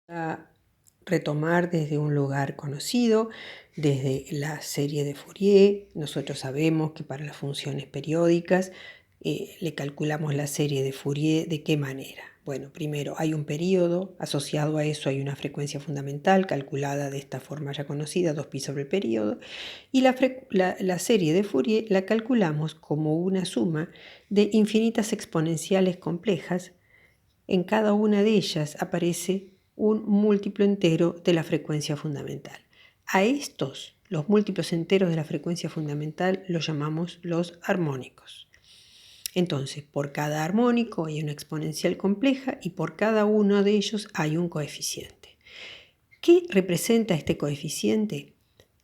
A retomar desde un lugar conocido, desde la serie de Fourier. Nosotros sabemos que para las funciones periódicas le calculamos la serie de Fourier. ¿De qué manera? Bueno, primero hay un periodo, asociado a eso hay una frecuencia fundamental calculada de esta forma ya conocida, 2π sobre el periodo, y la serie de Fourier la calculamos como una suma de infinitas exponenciales complejas. En cada una de ellas aparece un múltiplo entero de la frecuencia fundamental. A estos, los múltiplos enteros de la frecuencia fundamental, los llamamos los armónicos. Entonces, por cada armónico hay una exponencial compleja y por cada uno de ellos hay un coeficiente. ¿Qué representa este coeficiente?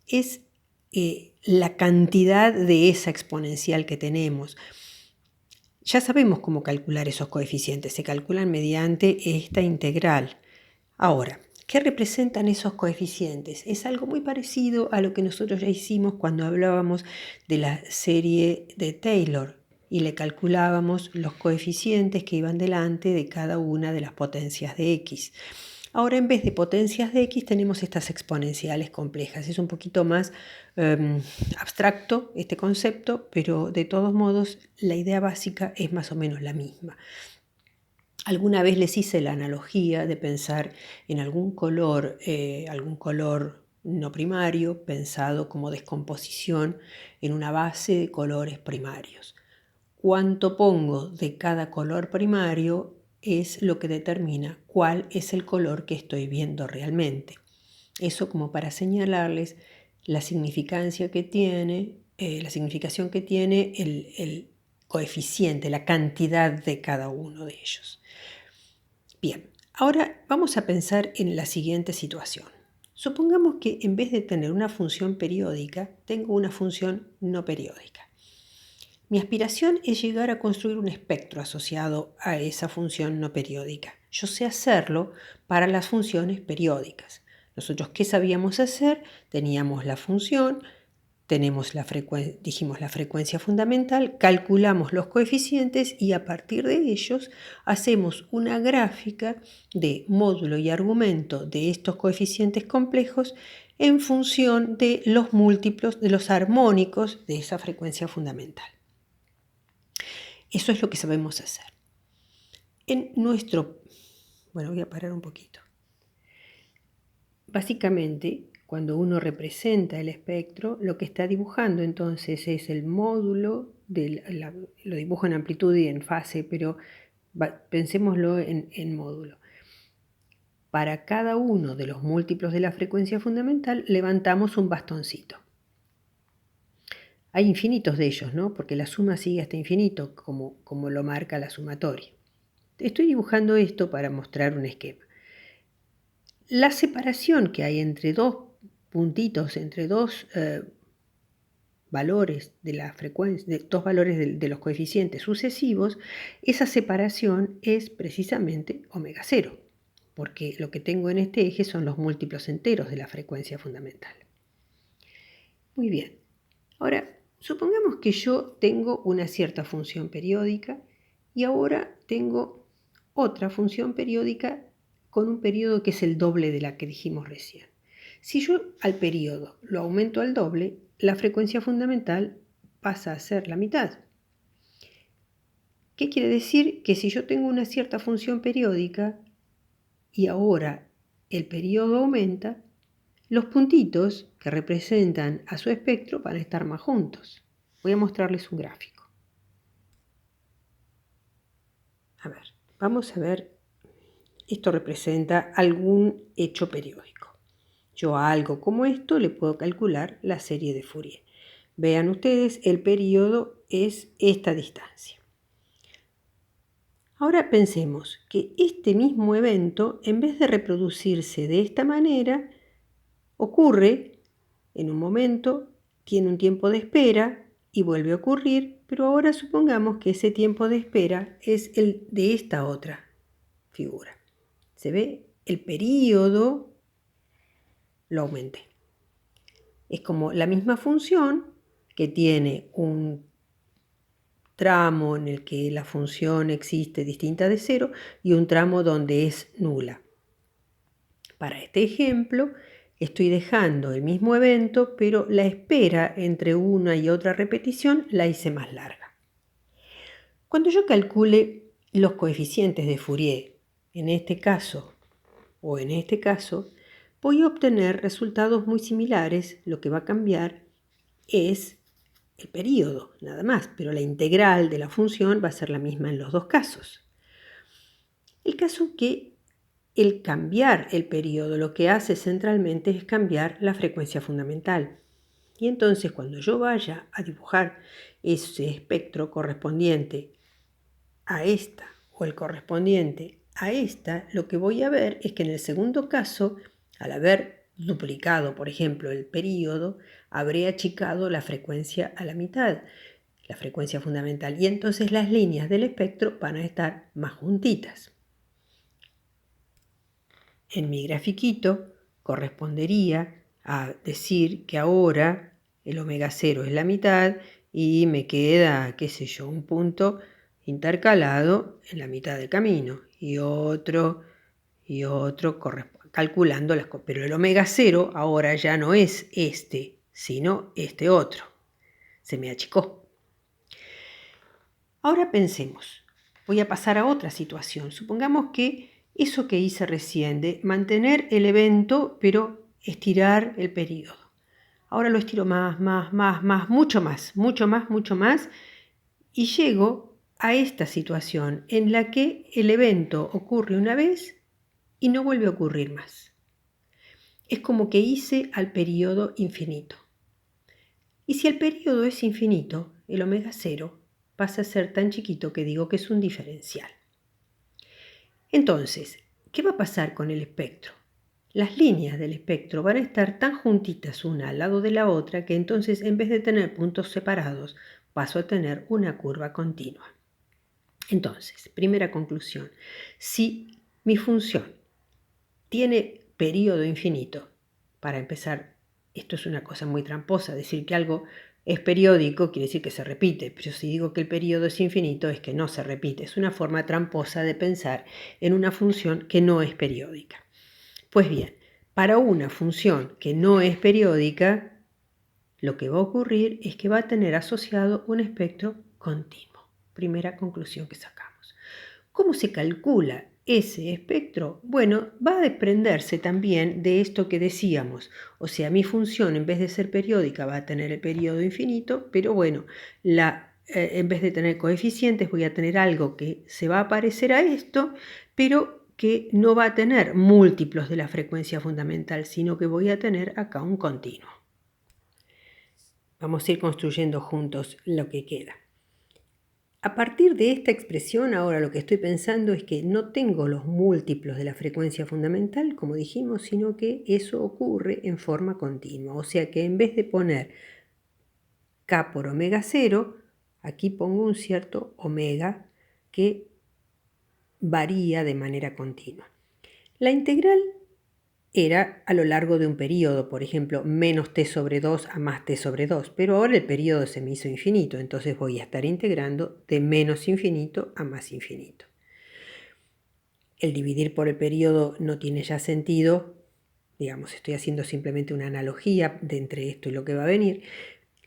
Es la cantidad de esa exponencial que tenemos. Ya sabemos cómo calcular esos coeficientes, se calculan mediante esta integral. Ahora, ¿qué representan esos coeficientes? Es algo muy parecido a lo que nosotros ya hicimos cuando hablábamos de la serie de Taylor y le calculábamos los coeficientes que iban delante de cada una de las potencias de x. Ahora, en vez de potencias de x, tenemos estas exponenciales complejas. Es un poquito más abstracto este concepto, pero de todos modos la idea básica es más o menos la misma. Alguna vez les hice la analogía de pensar en algún color no primario, pensado como descomposición en una base de colores primarios. Cuánto pongo de cada color primario es lo que determina cuál es el color que estoy viendo realmente. Eso como para señalarles la significancia que tiene, la significación que tiene el coeficiente, la cantidad de cada uno de ellos. Bien, ahora vamos a pensar en la siguiente situación. Supongamos que en vez de tener una función periódica, tengo una función no periódica. Mi aspiración es llegar a construir un espectro asociado a esa función no periódica. Yo sé hacerlo para las funciones periódicas. Nosotros, ¿qué sabíamos hacer? Teníamos la función, dijimos la frecuencia fundamental, calculamos los coeficientes y a partir de ellos hacemos una gráfica de módulo y argumento de estos coeficientes complejos en función de los múltiplos, de los armónicos de esa frecuencia fundamental. Eso es lo que sabemos hacer. Voy a parar un poquito. Básicamente, cuando uno representa el espectro, lo que está dibujando entonces es el módulo, lo dibujo en amplitud y en fase, pero pensémoslo en módulo. Para cada uno de los múltiplos de la frecuencia fundamental levantamos un bastoncito. Hay infinitos de ellos, ¿no? Porque la suma sigue hasta infinito, como lo marca la sumatoria. Estoy dibujando esto para mostrar un esquema. La separación que hay entre dos puntitos, entre dos valores de la frecuencia, de dos valores de los coeficientes sucesivos, esa separación es precisamente omega 0, porque lo que tengo en este eje son los múltiplos enteros de la frecuencia fundamental. Muy bien. Ahora, supongamos que yo tengo una cierta función periódica y ahora tengo otra función periódica con un periodo que es el doble de la que dijimos recién. Si yo al periodo lo aumento al doble, la frecuencia fundamental pasa a ser la mitad. ¿Qué quiere decir? Que si yo tengo una cierta función periódica y ahora el periodo aumenta, los puntitos que representan a su espectro van a estar más juntos. Voy a mostrarles un gráfico. A ver, vamos a ver. Esto representa algún hecho periódico. Yo a algo como esto le puedo calcular la serie de Fourier. Vean ustedes, el periodo es esta distancia. Ahora pensemos que este mismo evento, en vez de reproducirse de esta manera, ocurre en un momento, tiene un tiempo de espera y vuelve a ocurrir, pero ahora supongamos que ese tiempo de espera es el de esta otra figura. ¿Se ve? El periodo lo aumenté. Es como la misma función que tiene un tramo en el que la función existe distinta de 0 y un tramo donde es nula. Para este ejemplo, estoy dejando el mismo evento, pero la espera entre una y otra repetición la hice más larga. Cuando yo calcule los coeficientes de Fourier, en este caso o en este caso, voy a obtener resultados muy similares. Lo que va a cambiar es el período, nada más, pero la integral de la función va a ser la misma en los dos casos. El caso que el cambiar el período lo que hace centralmente es cambiar la frecuencia fundamental. Y entonces cuando yo vaya a dibujar ese espectro correspondiente a esta o el correspondiente a esta, lo que voy a ver es que en el segundo caso, al haber duplicado, por ejemplo, el período, habré achicado la frecuencia a la mitad, la frecuencia fundamental, y entonces las líneas del espectro van a estar más juntitas. En mi grafiquito correspondería a decir que ahora el omega 0 es la mitad y me queda, qué sé yo, un punto intercalado en la mitad del camino y otro calculando las cosas. Pero el omega 0 ahora ya no es este, sino este otro. Se me achicó. Ahora pensemos. Voy a pasar a otra situación. Supongamos que eso que hice recién de mantener el evento pero estirar el periodo. Ahora lo estiro más, mucho más y llego a esta situación en la que el evento ocurre una vez y no vuelve a ocurrir más. Es como que hice al periodo infinito. Y si el periodo es infinito, el omega 0 pasa a ser tan chiquito que digo que es un diferencial. Entonces, ¿qué va a pasar con el espectro? Las líneas del espectro van a estar tan juntitas una al lado de la otra que entonces en vez de tener puntos separados, paso a tener una curva continua. Entonces, primera conclusión, si mi función tiene periodo infinito, para empezar, esto es una cosa muy tramposa, decir que algo es periódico quiere decir que se repite, pero si digo que el periodo es infinito es que no se repite. Es una forma tramposa de pensar en una función que no es periódica. Pues bien, para una función que no es periódica, lo que va a ocurrir es que va a tener asociado un espectro continuo. Primera conclusión que sacamos. ¿Cómo se calcula ese espectro? Bueno, va a desprenderse también de esto que decíamos. O sea, mi función en vez de ser periódica va a tener el periodo infinito, pero bueno, en vez de tener coeficientes voy a tener algo que se va a parecer a esto, pero que no va a tener múltiplos de la frecuencia fundamental, sino que voy a tener acá un continuo. Vamos a ir construyendo juntos lo que queda. A partir de esta expresión, ahora lo que estoy pensando es que no tengo los múltiplos de la frecuencia fundamental, como dijimos, sino que eso ocurre en forma continua. O sea que en vez de poner k por omega 0, aquí pongo un cierto omega que varía de manera continua. La integral era a lo largo de un periodo, por ejemplo, menos t sobre 2 a más t sobre 2, pero ahora el periodo se me hizo infinito, entonces voy a estar integrando de menos infinito a más infinito. El dividir por el periodo no tiene ya sentido, digamos, estoy haciendo simplemente una analogía de entre esto y lo que va a venir.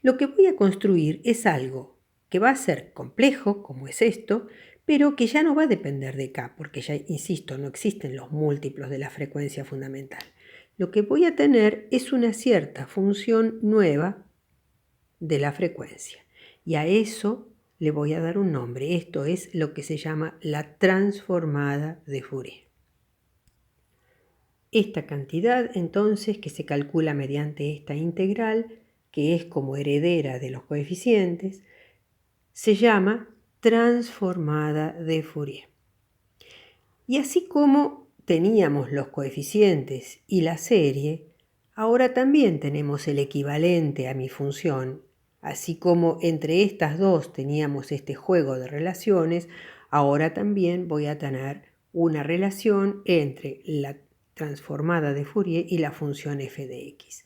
Lo que voy a construir es algo que va a ser complejo, como es esto, pero que ya no va a depender de k, porque ya, insisto, no existen los múltiplos de la frecuencia fundamental. Lo que voy a tener es una cierta función nueva de la frecuencia, y a eso le voy a dar un nombre. Esto es lo que se llama la transformada de Fourier. Esta cantidad, entonces, que se calcula mediante esta integral, que es como heredera de los coeficientes, se llama transformada de Fourier. Y así como teníamos los coeficientes y la serie, ahora también tenemos el equivalente a mi función. Así como entre estas dos teníamos este juego de relaciones, ahora también voy a tener una relación entre la transformada de Fourier y la función f de x.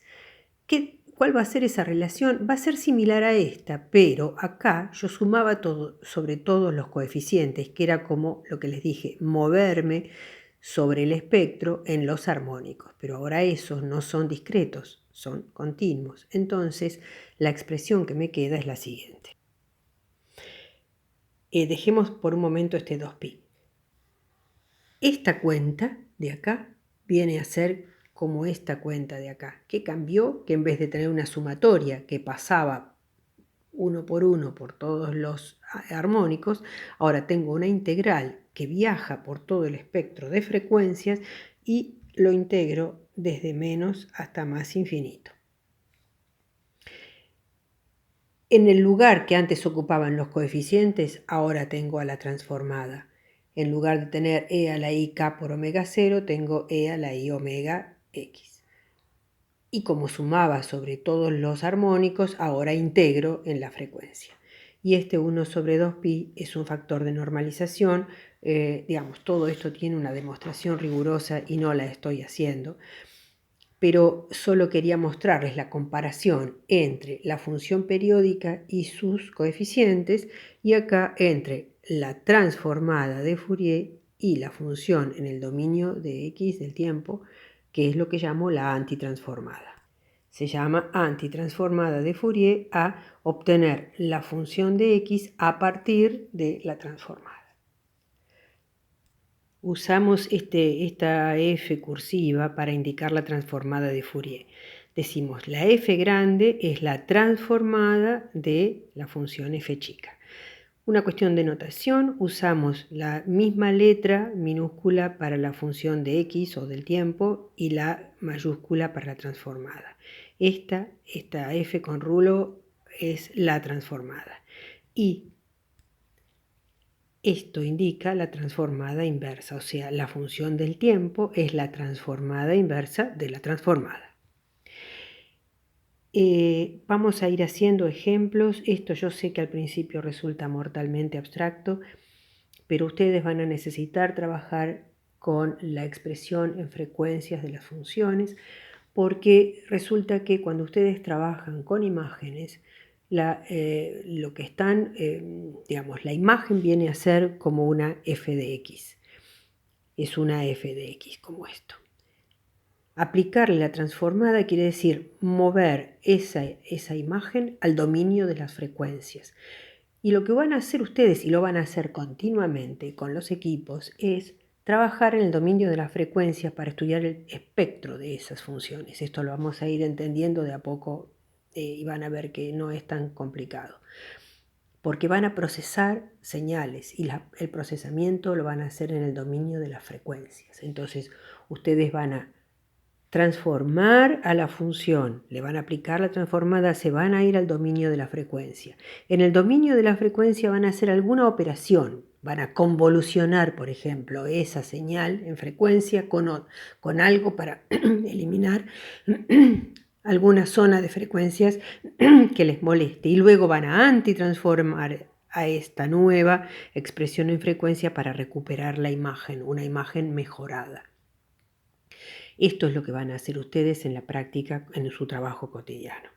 ¿Cuál va a ser esa relación? Va a ser similar a esta, pero acá yo sumaba todo, sobre todos los coeficientes, que era como lo que les dije, moverme sobre el espectro en los armónicos, pero ahora esos no son discretos, son continuos. Entonces, la expresión que me queda es la siguiente. Dejemos por un momento este 2pi. Esta cuenta de acá viene a ser como esta cuenta de acá. ¿Qué cambió? Que en vez de tener una sumatoria que pasaba uno por todos los armónicos, ahora tengo una integral que viaja por todo el espectro de frecuencias y lo integro desde menos hasta más infinito. En el lugar que antes ocupaban los coeficientes, ahora tengo a la transformada. En lugar de tener e a la i k por omega 0, tengo e a la i omega x. Y como sumaba sobre todos los armónicos, ahora integro en la frecuencia. Y este 1 sobre 2pi es un factor de normalización. Todo esto tiene una demostración rigurosa y no la estoy haciendo. Pero solo quería mostrarles la comparación entre la función periódica y sus coeficientes y acá entre la transformada de Fourier y la función en el dominio de x del tiempo, que es lo que llamo la antitransformada. Se llama antitransformada de Fourier a obtener la función de x a partir de la transformada. Usamos esta f cursiva para indicar la transformada de Fourier. Decimos la f grande es la transformada de la función f chica. Una cuestión de notación, usamos la misma letra minúscula para la función de x o del tiempo y la mayúscula para la transformada. Esta f con rulo es la transformada. Y esto indica la transformada inversa, o sea, la función del tiempo es la transformada inversa de la transformada. Vamos a ir haciendo ejemplos. Esto yo sé que al principio resulta mortalmente abstracto, pero ustedes van a necesitar trabajar con la expresión en frecuencias de las funciones, porque resulta que cuando ustedes trabajan con imágenes, la imagen viene a ser como una f de x. Es una f de x como esto. Aplicarle la transformada quiere decir mover esa imagen al dominio de las frecuencias. Y lo que van a hacer ustedes, y lo van a hacer continuamente con los equipos, es trabajar en el dominio de las frecuencias para estudiar el espectro de esas funciones. Esto lo vamos a ir entendiendo de a poco y van a ver que no es tan complicado. Porque van a procesar señales y el procesamiento lo van a hacer en el dominio de las frecuencias. Entonces, ustedes van a transformar a la función, le van a aplicar la transformada, se van a ir al dominio de la frecuencia. En el dominio de la frecuencia van a hacer alguna operación, van a convolucionar, por ejemplo, esa señal en frecuencia con algo para eliminar alguna zona de frecuencias que les moleste. Y luego van a antitransformar a esta nueva expresión en frecuencia para recuperar la imagen, una imagen mejorada. Esto es lo que van a hacer ustedes en la práctica, en su trabajo cotidiano.